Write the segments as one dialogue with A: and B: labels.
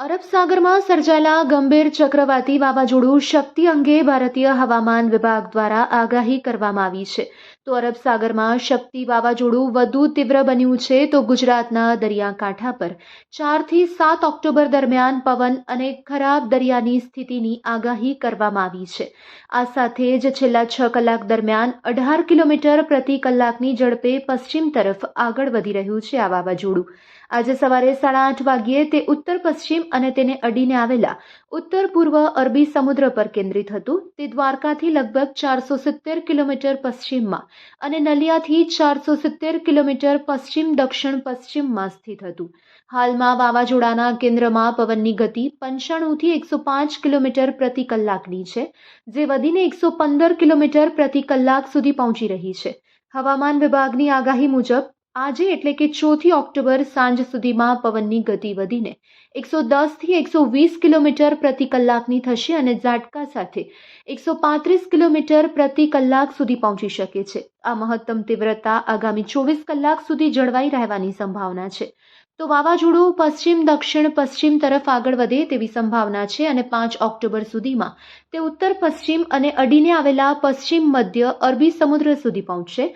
A: અરબ સાગરમાં સર્જાયેલા ગંભીર ચક્રવાતી વાવાઝોડું શક્તિ અંગે ભારતીય હવામાન વિભાગ દ્વારા આગાહી કરવામાં આવી છે. તો અરબ સાગરમાં શક્તિ વાવાઝોડું વધુ તીવ્ર બન્યું છે. તો ગુજરાતના દરિયાકાંઠા પર 4 થી 7 ઓક્ટોબર દરમિયાન પવન અને ખરાબ દરિયાની સ્થિતિની આગાહી કરવામાં આવી છે. આ સાથે જ છેલ્લા 6 કલાક દરમિયાન 18 કિલોમીટર પ્રતિ કલાકની ઝડપે પશ્ચિમ તરફ આગળ વધી રહ્યું છે આ વાવાઝોડું. આજે સવારે 8:30 વાગ્યે તે ઉત્તર પશ્ચિમ અને તેને અડીને આવેલા ઉત્તર પૂર્વ અરબી સમુદ્ર પર કેન્દ્રિત હતું. તે દ્વારકાથી લગભગ 470 કિલોમીટર પશ્ચિમમાં અને નલિયાથી 470 કિલોમીટર પશ્ચિમ દક્ષિણ પશ્ચિમમાં સ્થિત હતું. હાલમાં વાવાઝોડાના કેન્દ્રમાં પવનની ગતિ 95 થી 105 કિલોમીટર પ્રતિ કલાકની છે, જે વધીને 115 કિલોમીટર પ્રતિ કલાક સુધી પહોંચી રહી છે. હવામાન વિભાગની આગાહી મુજબ આજે એટલે કે 4 ઓક્ટોબર સાંજ સુધીમાં પવનની ગતિ વધીને 110 થી 120 કિલોમીટર પ્રતિ કલાકની થશે અને ઝાટકા સાથે 135 કિલોમીટર પ્રતિ કલાક સુધી પહોંચી શકે છે. આ મહત્તમ તીવ્રતા આગામી 24 કલાક સુધી જળવાઈ રહેવાની સંભાવના છે. તો વાવાઝોડું પશ્ચિમ દક્ષિણ પશ્ચિમ તરફ આગળ વધે તેવી સંભાવના છે અને 5 ઓક્ટોબર સુધીમાં તે ઉત્તર પશ્ચિમ અને અડીને આવેલા પશ્ચિમ મધ્ય અરબી સમુદ્ર સુધી પહોંચશે.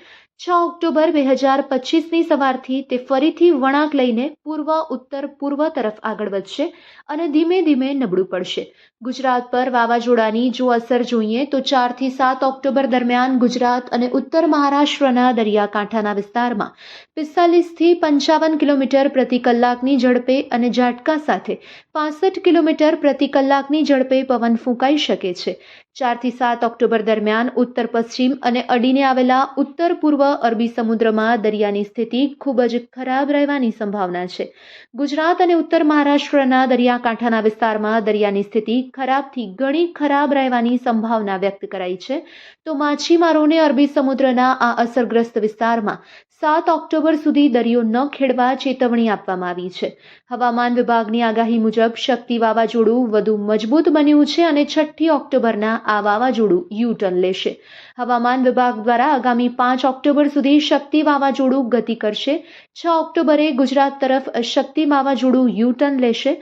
A: 6 ઓક્ટોબર 2025ની સવારથી તે ફરીથી વળાંક લઈને પૂર્વ ઉત્તર પૂર્વ તરફ આગળ વધશે અને ધીમે ધીમે નબળું પડશે. ગુજરાત પર વાવાઝોડાની જો અસર જોઈએ તો 4 થી 7 ઓક્ટોબર દરમિયાન ગુજરાત અને ઉત્તર મહારાષ્ટ્રના દરિયાકાંઠાના વિસ્તારમાં 45 થી 55 કિલોમીટર પ્રતિ કલાકની ઝડપે અને ઝાટકા સાથે 65 કિલોમીટર પ્રતિ કલાકની ઝડપે પવન ફૂંકાઈ શકે છે. 4 થી 7 ઓક્ટોબર દરમિયાન ઉત્તર પશ્ચિમ અને અડીને આવેલા ઉત્તર પૂર્વ અરબી સમુદ્રમાં દરિયાની સ્થિતિ ખૂબ જ ખરાબ રહેવાની સંભાવના છે. ગુજરાત અને ઉત્તર મહારાષ્ટ્રના દરિયાકાંઠાના વિસ્તારમાં દરિયાની સ્થિતિ ખરાબથી ઘણી ખરાબ રહેવાની સંભાવના વ્યક્ત કરાઈ છે. તો માછીમારોને અરબી સમુદ્રના આ અસરગ્રસ્ત વિસ્તારમાં 7 ઓક્ટોબર સુધી દરિયો ન ખેડવા ચેતવણી આપવામાં આવી છે. હવામાન વિભાગની આગાહી મુજબ શક્તિ વાવાઝોડું વધુ મજબૂત બન્યું છે અને 6 ઓક્ટોબરના આ વાવાઝોડું યુ-ટર્ન લેશે. હવામાન વિભાગ દ્વારા આગામી 5 ઓક્ટોબર સુધી શક્તિ વાવાઝોડું ગતિ કરશે. 6 ઓક્ટોબરે ગુજરાત તરફ શક્તિ વાવાઝોડું યુ-ટર્ન લેશે.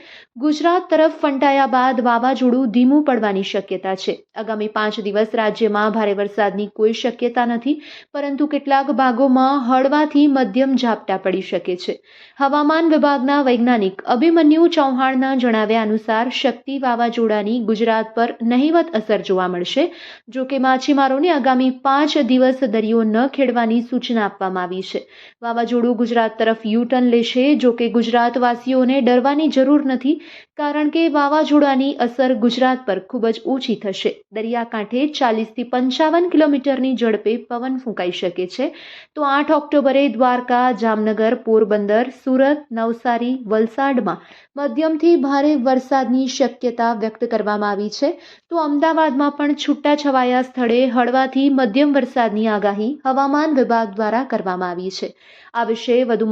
A: ગુજરાત તરફ ફંટાયા બાદ વાવાઝોડું ધીમું પડવાની શક્યતા છે. આગામી 5 દિવસ રાજ્યમાં ભારે વરસાદની કોઈ શક્યતા નથી, પરંતુ કેટલાક ભાગોમાં હળવાથી મધ્યમ ઝાપટા પડી શકે છે. હવામાન વિભાગના વૈજ્ઞાનિક અભિમન્યુ ચૌહાણના જણાવ્યા અનુસાર શક્તિ વાવાઝોડાની ગુજરાત પર નહિવત અસર જોવા મળશે. જો કે માછીમારોને આગામી 5 દિવસ દરિયો ન ખેડવાની સૂચના આપવામાં આવી છે. વાવાઝોડું ગુજરાત તરફ યુ-ટર્ન લેશે. જો કે ગુજરાતવાસીઓને ડરવાની જરૂર નથી, કારણ કે વાવાઝોડાની અસર ગુજરાત પર ખૂબ જ ઓછી થશે. દરિયાકાંઠે 40 થી 55 કિલોમીટરની ઝડપે પવન ફૂંકાઈ શકે છે. તો 8 ઓક્ટોબરે દ્વારકા, જામનગર, પોરબંદર, સુરત, નવસારી, વલસાડમાં મધ્યમથી ભારે વરસાદની શક્યતા વ્યક્ત કરવામાં આવી છે. તો અમદાવાદમાં પણ છૂટાછવાયા સ્થળે હળવાથી મધ્યમ વરસાદની આગાહી હવામાન વિભાગ દ્વારા કરવામાં આવી છે. આ વિશે વધુ